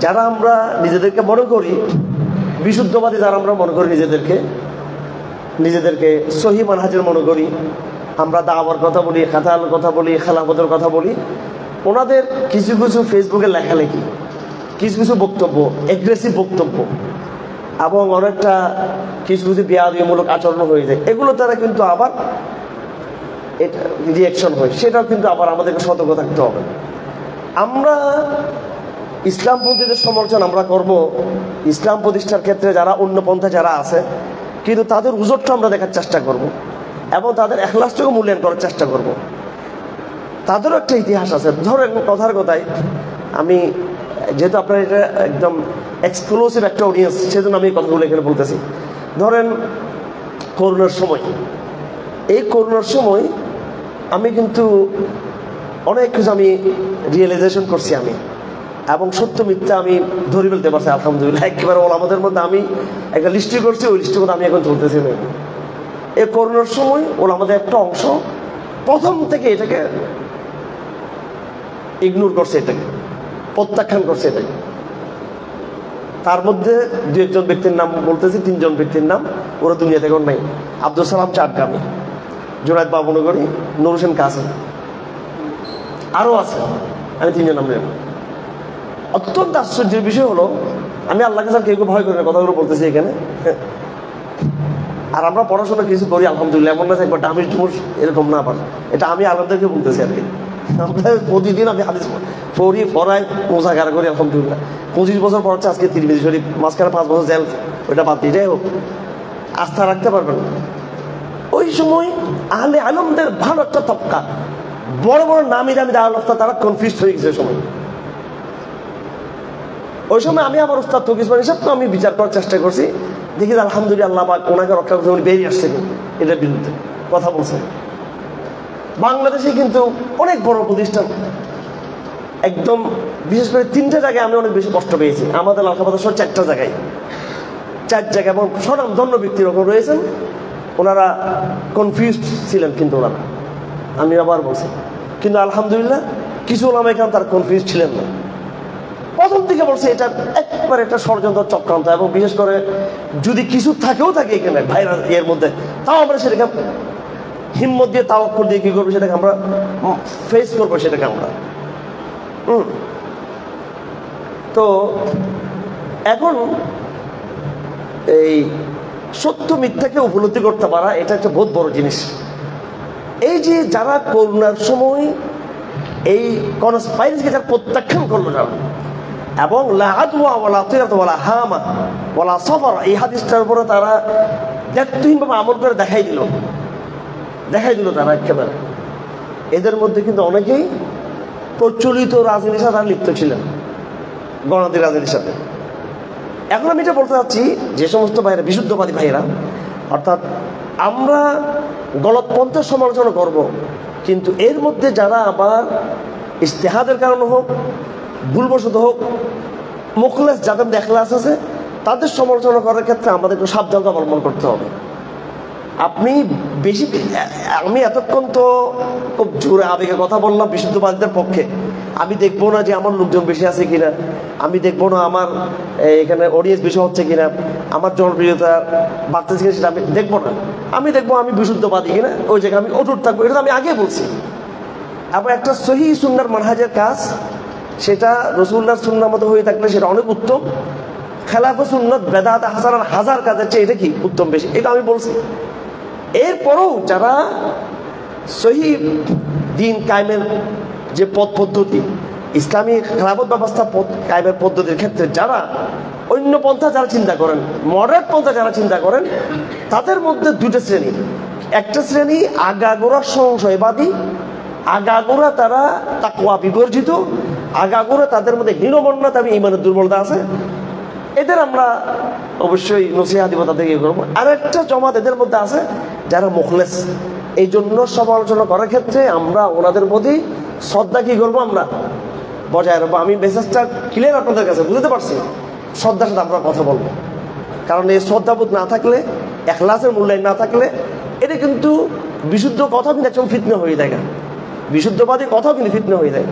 যারা আমরা নিজেদেরকে মনে করি বিশুদ্ধবাদী, যারা আমরা মনে করি নিজেদেরকে সহি মানহাজের মনে করি, আমরা দাওয়ার কথা বলি, খাতার কথা বলি, খেলাফতের কথা বলি, ওনাদের কিছু কিছু ফেসবুকে লেখালেখি, কিছু কিছু বক্তব্য, এগ্রেসিভ বক্তব্য এবং অনেকটা কিছু কিছু বেয়াদবিমূলক আচরণ হয়ে যায়, এগুলো দ্বারা কিন্তু আবার এটা রিয়াকশন হয়, সেটাও কিন্তু আবার আমাদেরকে সতর্ক থাকতে হবে। আমরা ইসলামপন্থীদের সমালোচনা আমরা করব ইসলাম প্রতিষ্ঠার ক্ষেত্রে যারা অন্য পন্থা যারা আছে, কিন্তু তাদের উজরটা আমরা দেখার চেষ্টা করব এবং তাদের এখলাসটাকে মূল্যায়ন করার চেষ্টা করব। তাদেরও একটা ইতিহাস আছে। ধরেন কথার কথায়, আমি যেহেতু আপনার এটা একদম এক্সক্লুসিভ একটা অডিয়েন্স, সেজন্য আমি এই কথাগুলো এখানে বলতেছি। ধরেন করোনার সময়, এই করোনার সময় আমি কিন্তু অনেক কিছু আমি রিয়েলাইজেশন করছি আমি, এবং সত্য মিথ্যা আমি ধরে ফেলতে পারছি আলহামদুলিল্লাহ। একেবারে আমাদের মধ্যে আমি একটা লিস্টি করছি, ওই লিস্টের মধ্যে আমি এখন চলতেছি না। এই করোনার সময় আমাদের একটা অংশ প্রথম থেকে এটাকে ইগনোর করছে, এটাকে প্রত্যাখ্যান করছে এটাকে। তার মধ্যে দু একজন ব্যক্তির নাম বলতেছি, 3 জন ব্যক্তির নাম, ওরা দুনিয়াতে এখন নাই। আব্দুল সালাম চাটগামী, জুনায়েদ বাবুনগরী, নুর হোসেন কাসেম, আরও আছে, আমি 3 জন নাম নেব। অত্যন্ত আশ্চর্যের বিষয় হলো, আমি আল্লাহকে স্যার কেউ ভয় করি না, কথাগুলো বলতেছি এখানে। আর আমরা পড়াশোনা কিছু করি আলহামদুলিল্লাহ, এমন না একবার ডামিস ডুমুস এরকম না পারে, এটা আমি আল্লাহদেরকে বলতেছি আর কি। আমরা প্রতিদিন আমি হাদিস পড়ি, পড়াই, মোজাকারা করি আলহামদুলিল্লাহ। 25 বছর পর হচ্ছে আজকে তিরমিজি শরীফ, মাঝখানে 5 বছর জেল, ওইটা বাদ দিয়ে, যাই হোক আস্থা রাখতে পারবেন। ওই সময় আহলে আলমদের ভালো একটা তবকা, বড় বড় নামি দামি দাওয়াত, তারা কনফিউজ হয়ে গেছে সময়। ওই সময় আমি আমার উস্তাদ তৌকির উসমানী সাহেব, তো আমি বিচার করার চেষ্টা করছি, দেখি আলহামদুলিল্লাহ আল্লাহ পাক ওনাকে রক্ষা করতে, উনি বেরিয়ে আসছে কিন্তু এটার বিরুদ্ধে কথা বলছে। বাংলাদেশে কিন্তু অনেক বড় প্রতিষ্ঠান, একদম বিশেষ করে 3টে জায়গায় আমি অনেক বেশি কষ্ট পেয়েছি, আমাদের এলাকা সহ 4টা জায়গায়, 4 জায়গায়, এবং স্বনামধন্য ব্যক্তির ওপর রয়েছেন, ওনারা কনফিউজ ছিলেন। কিন্তু ওনারা, আমি আবার বলছি, কিন্তু আলহামদুলিল্লাহ কিছু ওলামায়ে কেরাম তারা কনফিউজ ছিলেন না। প্রথম থেকে বলছে এটা একবার একটা ষড়যন্ত্র চক্রান্ত, এবং বিশেষ করে যদি কিছু থাকেও থাকে এখানে ভাইরাস এর মধ্যে, তাও আমরা সেটাকে হিম্মত দিয়ে, তাওয়াক্কুল দিয়ে কি করবো, সেটাকে আমরা ফেস করবো, সেটাকে আমরা। তো এখন এই সত্য মিথ্যাকে উপলব্ধি করতে পারা, এটা একটা বহুত বড় জিনিস। এই যে যারা করোনার সময় এই কনস্পাইরেসিকে যারা প্রত্যাখ্যান করলো যারা, এবং লা আদওয়া ওয়ালা তিরাত ওয়ালা হামা ওয়ালা সফর, এই হাদিসটার উপরে তারা দায়িত্বহীনভাবে আমল করে দেখাই দিল তারা একেবারে। এদের মধ্যে কিন্তু অনেকেই প্রচলিত রাজনীতির সাথে লিপ্ত ছিলেন, গণতন্ত্রী রাজনীতির সাথে। এখন আমি এটা বলতে চাচ্ছি, যে সমস্ত ভাইরা বিশুদ্ধবাদী ভাইরা, অর্থাৎ আমরা গলত পন্থার সমালোচনা করব, কিন্তু এর মধ্যে যারা আবার ইজতিহাদের কারণে হোক, ভুলবশত হোক, মুখলেস যাদের এখলাস আছে, তাদের সমালোচনা করার ক্ষেত্রে আমাদের একটু সাবধানতা অবলম্বন করতে হবে। আপনি বেশি, আমি এতক্ষণ তো খুব জোরে আবেগে কথা বললাম বিশুদ্ধবাদীদের পক্ষে। আমি দেখবো না যে আমার লোকজন বেশি আছে কিনা, আমি দেখবো না আমার এখানে অডিয়েন্স বেশি হচ্ছে কিনা, আমার জনপ্রিয়তা বাড়তেছে কিনা, সেটা আমি দেখবো না। আমি দেখবো আমি বিশুদ্ধবাদী কিনা, ওই জায়গায় আমি অটুট থাকবো, এটা তো আমি আগে বলছি। আবার একটা সহি সুন্নাহর মানহাজের কাজ, সেটা রাসূলুল্লাহর সুন্নাহর মতো হয়ে থাকলে সেটা অনেক উত্তম। খেলাফে সুন্নাত বেদাত হাসানার হাজার কাজের চেয়ে এটা কি উত্তম বেশি, এটা আমি বলছি। এরপরও যারা সহি দিন কায়েমের যে পথ পদ্ধতি, ইসলামী খেলাফত ব্যবস্থা কায়েমের পদ্ধতির ক্ষেত্রে যারা অন্য পন্থা যারা চিন্তা করেন, মডারেট পন্থা যারা চিন্তা করেন, তাদের মধ্যে 2টা শ্রেণী। একটা শ্রেণী আগাগোড়া সংশয়বাদী, আগাগোড়া তারা তাকওয়া বিবর্জিত, আগাগোড়া তাদের মধ্যে হীনমন্যতা এবং ঈমানের দুর্বলতা আছে। এদের আমরা অবশ্যই নসিহত দিব, তাদেরকে করবো। আর একটা জমাত এদের মধ্যে আছে যারা মুখলেস, এই জন্য সমালোচনা করার ক্ষেত্রে আমরা ওনাদের প্রতি শ্রদ্ধা কি করবো, আমরা বজায় রাখবো। আমি মেসেজটা ক্লিয়ার আপনাদের কাছে বুঝতে পারছি, শ্রদ্ধার সাথে আমরা কথা বলবো। কারণ এই শ্রদ্ধাবোধ না থাকলে, এখলাসের মূল্যায়ন না থাকলে, এটা কিন্তু বিশুদ্ধ কথা কিন্তু একদম ফিতনা হয়ে যায়, বিশুদ্ধবাদী কথাও কিন্তু ফিতনা হয়ে যায়।